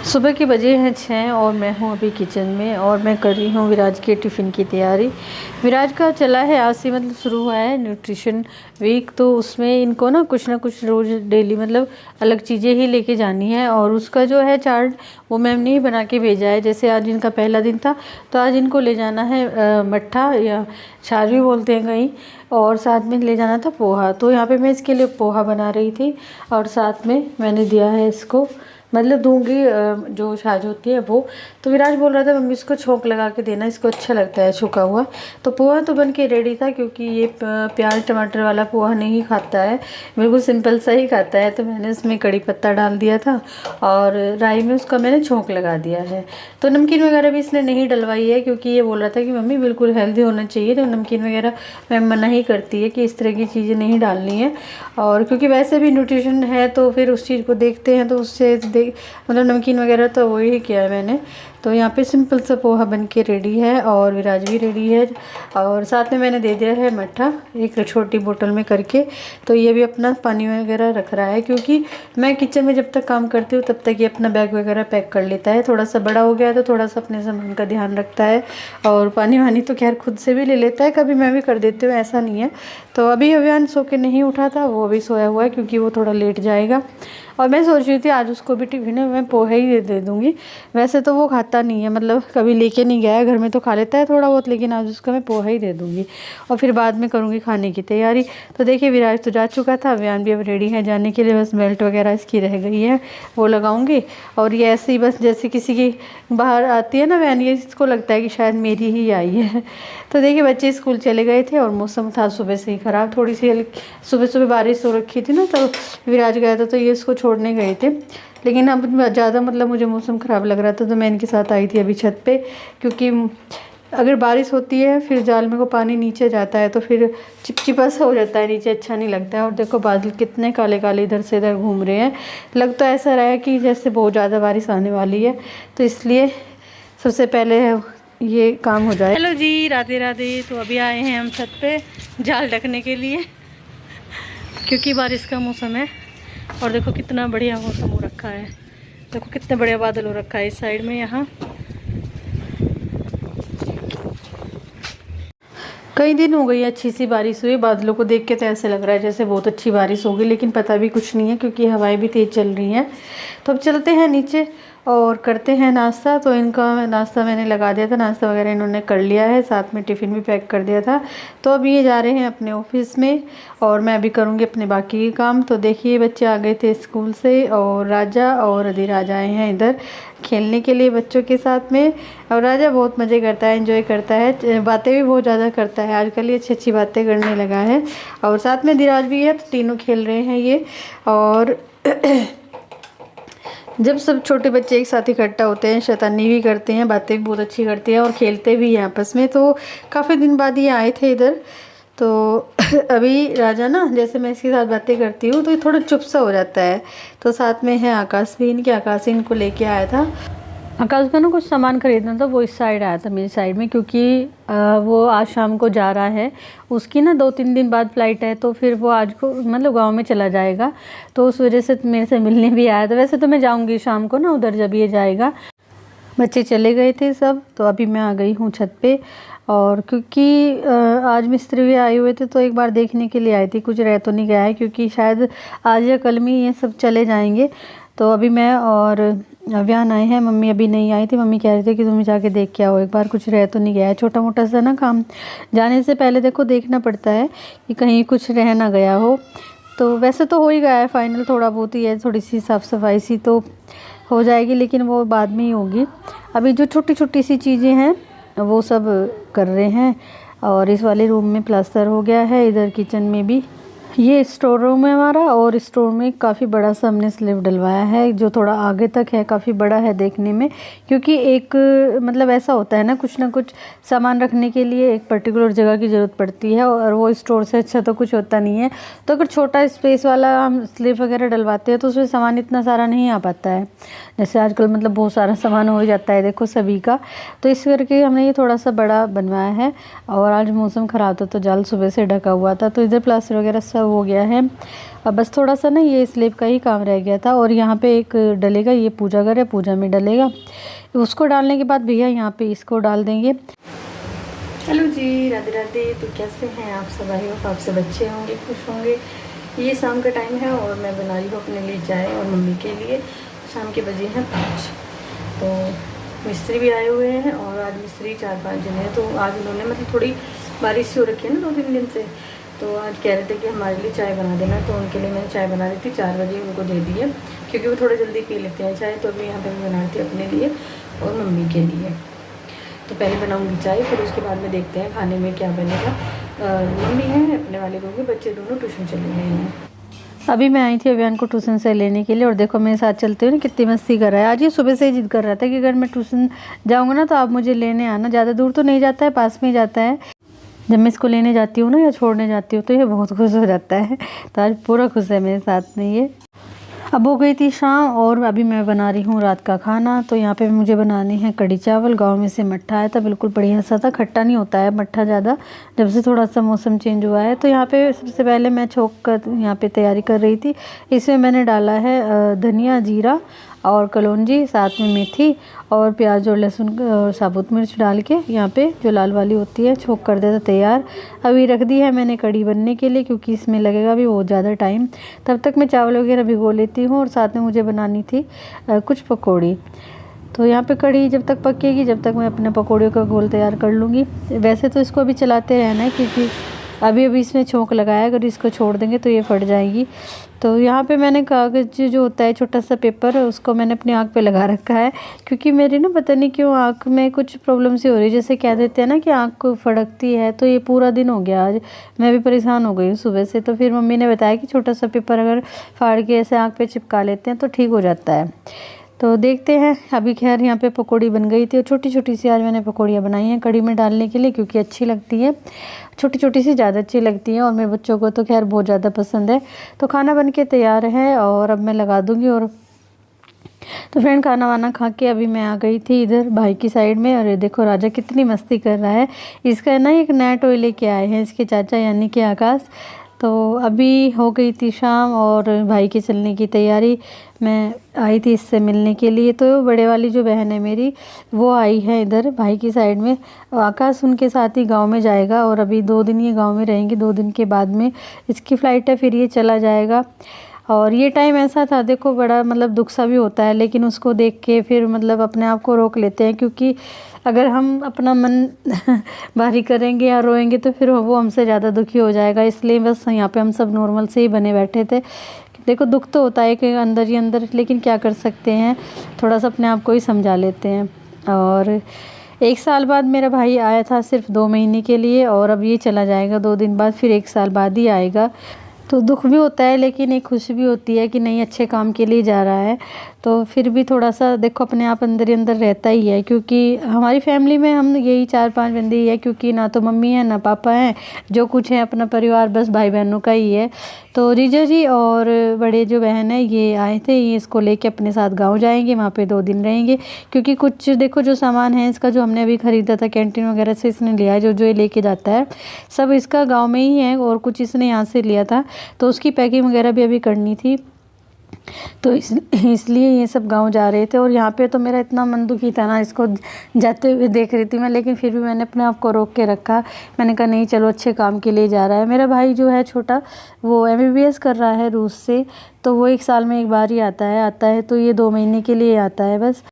सुबह के बजे हैं 6 और मैं हूँ अभी किचन में और मैं कर रही हूँ विराज के टिफ़िन की तैयारी। विराज का चला है आज से मतलब शुरू हुआ है न्यूट्रिशन वीक, तो उसमें इनको ना कुछ रोज़ डेली मतलब अलग चीज़ें ही लेके जानी है और उसका जो है चार्ट वो मैम ने ही बना के भेजा है। जैसे आज इनका पहला दिन था तो आज इनको ले जाना है मट्ठा या छाछ भी बोलते हैं कहीं, और साथ में ले जाना था पोहा। तो यहाँ पे मैं इसके लिए पोहा बना रही थी और साथ में मैंने दिया है इसको मतलब दूंगी जो छाछ होती है वो। तो विराज बोल रहा था मम्मी इसको छोंक लगा के देना, इसको अच्छा लगता है छुका हुआ। तो पोहा तो बन के रेडी था क्योंकि ये प्याज टमाटर वाला पोहा नहीं खाता है, बिल्कुल सिंपल सा ही खाता है। तो मैंने उसमें कड़ी पत्ता डाल दिया था और राई में उसका मैंने छोंक लगा दिया है। तो नमकीन वगैरह भी इसने नहीं डलवाई है क्योंकि ये बोल रहा था कि मम्मी बिल्कुल हेल्दी होना चाहिए, तो नमकीन वगैरह मैम मना ही करती है कि इस तरह की चीज़ें नहीं डालनी है। और क्योंकि वैसे भी न्यूट्रिशन है तो फिर उस चीज़ को देखते हैं तो उससे मतलब नमकीन वगैरह तो वही किया है मैंने। तो यहाँ पे सिंपल सा पोहा बन के रेडी है और विराज भी रेडी है और साथ में मैंने दे दिया है मट्ठा एक छोटी बोतल में करके। तो ये भी अपना पानी वगैरह रख रहा है क्योंकि मैं किचन में जब तक काम करती हूँ तब तक ये अपना बैग वगैरह पैक कर लेता है। थोड़ा सा बड़ा हो गया है तो थोड़ा सा अपने सामान का ध्यान रखता है और पानी वानी तो खैर खुद से भी ले लेता है, कभी मैं भी कर देती हूँ, ऐसा नहीं है। तो अभी अभियान सो के नहीं उठा था, वो अभी सोया हुआ है क्योंकि वो थोड़ा लेट जाएगा। और मैं सोच रही थी आज उसको भी टिफिन में मैं पोहा ही दे दूँगी। वैसे तो वो खाता नहीं है, मतलब कभी लेके नहीं गया है, घर में तो खा लेता है थोड़ा बहुत, लेकिन आज उसका मैं पोहा ही दे दूँगी और फिर बाद में करूँगी खाने की तैयारी। तो देखिए विराज तो जा चुका था, अभियान भी अब रेडी है जाने के लिए, बस बेल्ट वगैरह इसकी रह गई है वो लगाऊँगी। और ये ऐसे ही बस जैसे किसी की बाहर आती है ना वैन, ये इसको लगता है कि शायद मेरी ही आई है। तो देखिए बच्चे स्कूल चले गए थे और मौसम था सुबह से ही ख़राब, थोड़ी सी सुबह सुबह बारिश हो रखी थी ना, तो विराज गया था तो ये इसको छोड़ने गए थे। लेकिन अब ज़्यादा मतलब मुझे मौसम ख़राब लग रहा था तो मैं इनके साथ आई थी अभी छत पे, क्योंकि अगर बारिश होती है फिर जाल में को पानी नीचे जाता है तो फिर चिपचिपा सा हो जाता है नीचे, अच्छा नहीं लगता है। और देखो बादल कितने काले काले इधर से इधर घूम रहे हैं, लग तो ऐसा रहा है कि जैसे बहुत ज़्यादा बारिश आने वाली है। तो इसलिए सबसे पहले ये काम हो जाए। हेलो जी, राधे राधे। तो अभी आए हैं हम छत पे जाल ढकने के लिए क्योंकि बारिश का मौसम है। और देखो कितना बढ़िया मौसम हो रखा है, देखो कितने बढ़िया बादल हो रखा है इस साइड में। यहाँ कई दिन हो गई अच्छी सी बारिश हुई, बादलों को देख के तो ऐसे लग रहा है जैसे बहुत अच्छी बारिश होगी, लेकिन पता भी कुछ नहीं है क्योंकि हवाएं भी तेज़ चल रही हैं। तो अब चलते हैं नीचे और करते हैं नाश्ता। तो इनका नाश्ता मैंने लगा दिया था, नाश्ता वगैरह इन्होंने कर लिया है, साथ में टिफ़िन भी पैक कर दिया था। तो अब ये जा रहे हैं अपने ऑफिस में और मैं भी करूँगी अपने बाकी के काम। तो देखिए बच्चे आ गए थे स्कूल से और राजा और अधिराज आए हैं इधर खेलने के लिए बच्चों के साथ में। और राजा बहुत मज़े करता है, एंजॉय करता है, बातें भी बहुत ज़्यादा करता है आजकल, ये अच्छी अच्छी बातें करने लगा है। और साथ में अधिराज भी है, तो तीनों खेल रहे हैं ये। और जब सब छोटे बच्चे एक साथ इकट्ठा होते हैं शैतानी भी करते हैं, बातें भी बहुत अच्छी करते हैं और खेलते भी हैं आपस में। तो काफ़ी दिन बाद ये आए थे इधर। तो अभी राजा ना जैसे मैं इसके साथ बातें करती हूँ तो ये थोड़ा चुप सा हो जाता है। तो साथ में है आकाश भी, इनके आकाश इनको लेके आया था। आकाश का ना कुछ सामान खरीदना था, वो इस साइड आया था मेरी साइड में, क्योंकि वो आज शाम को जा रहा है, उसकी ना 2-3 दिन बाद फ़्लाइट है, तो फिर वो आज को मतलब गांव में चला जाएगा। तो उस वजह से मेरे से मिलने भी आया था। वैसे तो मैं जाऊंगी शाम को ना उधर जब ये जाएगा। बच्चे चले गए थे सब, तो अभी मैं आ गई हूँ छत पे। और क्योंकि आज मिस्त्री भी आए हुए थे तो एक बार देखने के लिए आई थी, कुछ रह तो नहीं गया है क्योंकि शायद आज या कल में ये सब चले जाएंगे। तो अभी मैं और अभियान आए हैं, मम्मी अभी नहीं आई थी। मम्मी कह रही थी कि तुम जाके देख के आओ एक बार, कुछ रह तो नहीं गया है। छोटा मोटा सा ना काम जाने से पहले देखो देखना पड़ता है कि कहीं कुछ रह ना गया हो। तो वैसे तो हो ही गया है फाइनल, थोड़ा बहुत ही है, थोड़ी सी साफ़ सफाई सी तो हो जाएगी, लेकिन वो बाद में ही होगी। अभी जो छोटी छोटी सी चीज़ें हैं वो सब कर रहे हैं। और इस वाले रूम में प्लास्टर हो गया है, इधर किचन में भी। ये स्टोर रूम है हमारा और स्टोर में काफ़ी बड़ा सा हमने स्लैब डलवाया है जो थोड़ा आगे तक है, काफ़ी बड़ा है देखने में। क्योंकि एक मतलब ऐसा होता है ना कुछ सामान रखने के लिए एक पर्टिकुलर जगह की ज़रूरत पड़ती है और वो स्टोर से अच्छा तो कुछ होता नहीं है। तो अगर छोटा स्पेस वाला हम स्लैब वगैरह डलवाते हैं तो उसमें सामान इतना सारा नहीं आ पाता है, जैसे आजकल मतलब बहुत सारा सामान हो जाता है देखो सभी का। तो इस करके हमने ये थोड़ा सा बड़ा बनवाया है। और आज मौसम ख़राब था तो जाल सुबह से ढका हुआ था, तो इधर प्लास्टर वगैरह सब हो गया है। अब बस थोड़ा सा ना ये स्लेब का ही काम रह गया था और यहाँ पे एक डलेगा, ये पूजा घर है, पूजा में डलेगा। उसको डालने के बाद भैया यहाँ पे इसको डाल देंगे। हेलो जी, राधे राधे। तो कैसे हैं आप सब? आई होप आप सब अच्छे होंगे, खुश होंगे। ये शाम का टाइम है और मैं बना रही हूँ अपने लिए चाय और मम्मी के लिए। शाम के बजे हैं 5। तो मिस्त्री भी आए हुए हैं और आज मिस्त्री 4-5 जने हैं। तो आज उन्होंने मतलब थोड़ी बारिश सी हो रखी है ना 2-3 दिन से, तो आज कह रहे थे कि हमारे लिए चाय बना देना। तो उनके लिए मैंने चाय बना दी थी, 4 बजे उनको दे दी है, क्योंकि वो थोड़ा जल्दी पी लेते हैं चाय। तो अभी यहाँ पर मैं बनाती हूँ अपने लिए और मम्मी के लिए। तो पहले बनाऊँगी चाय, फिर उसके बाद में देखते हैं खाने में क्या बनेगा। मम्मी हैं अपने वाले लोग, बच्चे दोनों ट्यूशन चले गए हैं। अभी मैं आई थी अभियान को ट्यूशन से लेने के लिए और देखो मेरे साथ चलते हुए ना कितनी मस्ती कर रहा है। आज ये सुबह से ही जिद कर रहा था कि अगर मैं ट्यूशन जाऊँगा ना तो आप मुझे लेने आना। ज़्यादा दूर तो नहीं जाता है, पास में ही जाता है। जब मैं इसको लेने जाती हूँ ना या छोड़ने जाती हूँ तो ये बहुत खुश हो जाता है। तो आज पूरा खुश है मेरे साथ में ये। अब हो गई थी शाम और अभी मैं बना रही हूँ रात का खाना। तो यहाँ पे मुझे बनाने हैं कढ़ी चावल। गांव में से मट्ठा आया था, बिल्कुल बढ़िया सा था, खट्टा नहीं होता है मट्ठा ज़्यादा, जब से थोड़ा सा मौसम चेंज हुआ है। तो यहाँ पे सबसे पहले मैं छोंक कर यहाँ पे तैयारी कर रही थी। इसमें मैंने डाला है धनिया, जीरा और कलौंजी, साथ में मेथी और प्याज और लहसुन और साबुत मिर्च डाल के यहाँ पे जो लाल वाली होती है छोंक कर देता तैयार। अभी रख दी है मैंने कढ़ी बनने के लिए, क्योंकि इसमें लगेगा भी बहुत ज़्यादा टाइम। तब तक मैं चावल वगैरह भिगो लेती हूँ और साथ में मुझे बनानी थी कुछ पकौड़ी। तो यहाँ पे कढ़ी जब तक पकेगी जब तक मैं अपने पकौड़ियों का घोल तैयार कर लूँगी। वैसे तो इसको अभी चलाते रहना है, क्योंकि अभी इसमें छोंक लगाया, अगर इसको छोड़ देंगे तो ये फट जाएगी। तो यहाँ पे मैंने कागज़ जो होता है छोटा सा पेपर, उसको मैंने अपनी आँख पे लगा रखा है, क्योंकि मेरी ना पता नहीं क्यों आँख में कुछ प्रॉब्लम सी हो रही है। जैसे कह देते हैं ना कि आँख को फड़कती है, तो ये पूरा दिन हो गया आज, मैं भी परेशान हो गई हूँ सुबह से। तो फिर मम्मी ने बताया कि छोटा सा पेपर अगर फाड़ के ऐसे आँख पे चिपका लेते हैं तो ठीक हो जाता है। तो देखते हैं। अभी खैर यहाँ पे पकौड़ी बन गई थी और छोटी छोटी सी आज मैंने पकौड़ियाँ बनाई हैं कढ़ी में डालने के लिए, क्योंकि अच्छी लगती है। छोटी छोटी सी ज़्यादा अच्छी लगती हैं और मेरे बच्चों को तो खैर बहुत ज़्यादा पसंद है। तो खाना बन के तैयार है और अब मैं लगा दूँगी। और तो फ्रेंड खाना वाना खा के अभी मैं आ गई थी इधर भाई की साइड में। और देखो राजा कितनी मस्ती कर रहा है। इसका ना एक नया टॉय लेके आए हैं इसके चाचा, यानी कि आकाश। तो अभी हो गई थी शाम और भाई के चलने की तैयारी। मैं आई थी इससे मिलने के लिए। तो बड़े वाली जो बहन है मेरी, वो आई है इधर भाई की साइड में। आकाश उनके साथ ही गांव में जाएगा और अभी 2 दिन ये गांव में रहेंगे। 2 दिन के बाद में इसकी फ़्लाइट है, फिर ये चला जाएगा। और ये टाइम ऐसा था, देखो बड़ा मतलब दुख सा भी होता है, लेकिन उसको देख के फिर मतलब अपने आप को रोक लेते हैं, क्योंकि अगर हम अपना मन भारी करेंगे या रोएंगे तो फिर वो हमसे ज़्यादा दुखी हो जाएगा। इसलिए बस यहाँ पे हम सब नॉर्मल से ही बने बैठे थे। देखो दुख तो होता है कि अंदर ही अंदर, लेकिन क्या कर सकते हैं, थोड़ा सा अपने आप को ही समझा लेते हैं। और 1 साल बाद मेरा भाई आया था सिर्फ 2 महीने के लिए, और अब ये चला जाएगा 2 दिन बाद, फिर 1 साल बाद ही आएगा। तो दुख भी होता है, लेकिन एक खुशी भी होती है कि नहीं अच्छे काम के लिए जा रहा है। तो फिर भी थोड़ा सा देखो अपने आप अंदर ही अंदर रहता ही है, क्योंकि हमारी फैमिली में हम यही 4-5 बंदे ही है, क्योंकि ना तो मम्मी है ना पापा हैं, जो कुछ है अपना परिवार बस भाई बहनों का ही है। तो जीजा जी और बड़े जो बहन है ये आए थे, ये इसको लेके अपने साथ गाँव जाएंगे, वहाँ पे 2 दिन रहेंगे। क्योंकि कुछ देखो जो सामान है इसका, जो हमने अभी ख़रीदा था कैंटीन वगैरह से इसने लिया है, जो ये लेके जाता है सब इसका गाँव में ही है, और कुछ इसने यहाँ से लिया था। तो उसकी पैकिंग वगैरह भी अभी करनी थी, तो इसलिए ये सब गांव जा रहे थे। और यहाँ पे तो मेरा इतना मन दुखी था ना, इसको जाते हुए देख रही थी मैं, लेकिन फिर भी मैंने अपने आप को रोक के रखा। मैंने कहा नहीं चलो अच्छे काम के लिए जा रहा है। मेरा भाई जो है छोटा, वो MBBS कर रहा है रूस से, तो वो 1 साल में 1 बार ही आता है, तो ये 2 महीने के लिए आता है बस।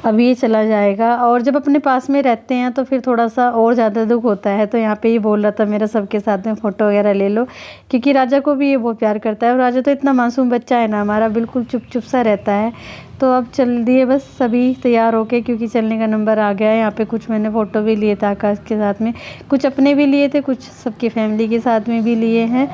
अब ये चला जाएगा। और जब अपने पास में रहते हैं तो फिर थोड़ा सा और ज़्यादा दुख होता है। तो यहाँ पे ये बोल रहा था मेरा सबके साथ में फ़ोटो वगैरह ले लो, क्योंकि राजा को भी ये बहुत प्यार करता है। और राजा तो इतना मासूम बच्चा है ना हमारा, बिल्कुल चुप चुप सा रहता है। तो अब चल दिए बस सभी तैयार होके, क्योंकि चलने का नंबर आ गया है। यहाँ पे कुछ मैंने फ़ोटो भी लिए थे आकाश के साथ में, कुछ अपने भी लिए थे, कुछ सबकी फैमिली के साथ में भी लिए हैं।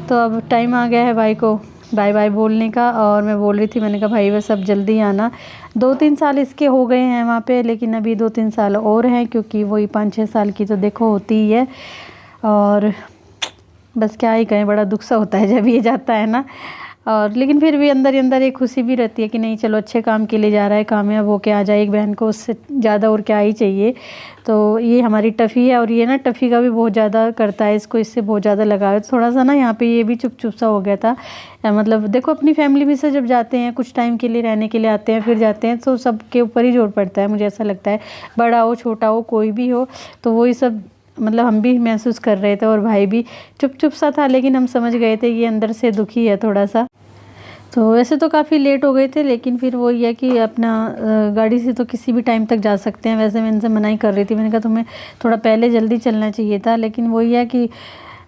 तो अब टाइम आ गया है भाई को बाय बाय बोलने का। और मैं बोल रही थी, मैंने कहा भाई बस अब जल्दी आना। 2-3 साल इसके हो गए हैं वहाँ पे, लेकिन अभी 2-3 साल और हैं, क्योंकि वही 5-6 साल की तो देखो होती ही है। और बस क्या ही कहें, बड़ा दुख सा होता है जब ये जाता है ना। और लेकिन फिर भी अंदर ही अंदर एक खुशी भी रहती है कि नहीं चलो अच्छे काम के लिए जा रहा है, कामयाब होके आ जाए एक बहन को, उससे ज़्यादा और क्या ही चाहिए। तो ये हमारी टफ़ी है और ये ना टफ़ी का भी बहुत ज़्यादा करता है, इसको इससे बहुत ज़्यादा लगाव है। थोड़ा सा ना यहाँ पे ये भी चुप चुप सा हो गया था। मतलब देखो अपनी फैमिली में से जब जाते हैं कुछ टाइम के लिए रहने के लिए आते हैं फिर जाते हैं तो सबके ऊपर ही जोर पड़ता है, मुझे ऐसा लगता है। बड़ा हो छोटा हो कोई भी हो तो वही सब मतलब हम भी महसूस कर रहे थे और भाई भी चुप चुप सा था, लेकिन हम समझ गए थे ये अंदर से दुखी है थोड़ा सा। तो वैसे तो काफ़ी लेट हो गए थे, लेकिन फिर वो ये है कि अपना गाड़ी से तो किसी भी टाइम तक जा सकते हैं। वैसे मैं इनसे मना ही कर रही थी, मैंने कहा तुम्हें थोड़ा पहले जल्दी चलना चाहिए था, लेकिन वही है कि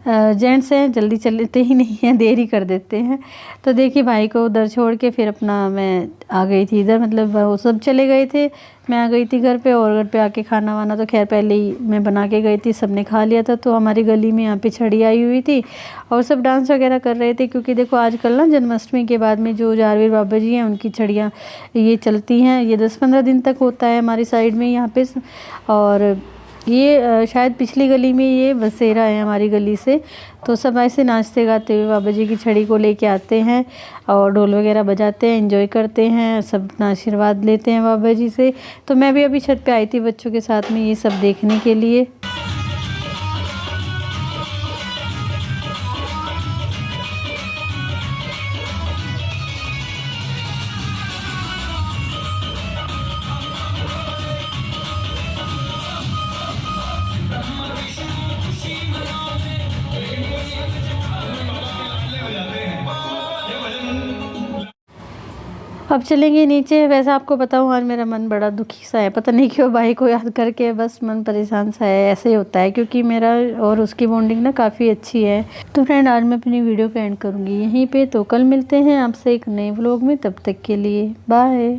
जेंट्स हैं जल्दी चलते ही नहीं हैं, देर ही कर देते हैं। तो देखिए भाई को उधर छोड़ के फिर अपना मैं आ गई थी इधर, मतलब वो सब चले गए थे, मैं आ गई थी घर पे। और घर पे आके खाना वाना तो खैर पहले ही मैं बना के गई थी, सबने खा लिया था। तो हमारी गली में यहाँ पे छड़ी आई हुई थी और सब डांस वगैरह कर रहे थे, क्योंकि देखो आजकल ना जन्माष्टमी के बाद में जो जारवीर बाबा जी हैं उनकी छड़ियाँ ये चलती हैं, ये 10-15 दिन तक होता है हमारी साइड में यहाँ पे। और ये शायद पिछली गली में ये बसेरा है हमारी गली से। तो सब ऐसे नाचते गाते हुए बाबा जी की छड़ी को लेके आते हैं और ढोल वगैरह बजाते हैं, एंजॉय करते हैं, सब अपना आशीर्वाद लेते हैं बाबा जी से। तो मैं भी अभी छत पे आई थी बच्चों के साथ में ये सब देखने के लिए। अब चलेंगे नीचे। वैसे आपको बताऊँ आज मेरा मन बड़ा दुखी सा है, पता नहीं क्यों भाई को याद करके बस मन परेशान सा है, ऐसे ही होता है क्योंकि मेरा और उसकी बॉन्डिंग ना काफ़ी अच्छी है। तो फ्रेंड आज मैं अपनी वीडियो को एंड करूँगी यहीं पे, तो कल मिलते हैं आपसे एक नए व्लॉग में, तब तक के लिए बाय।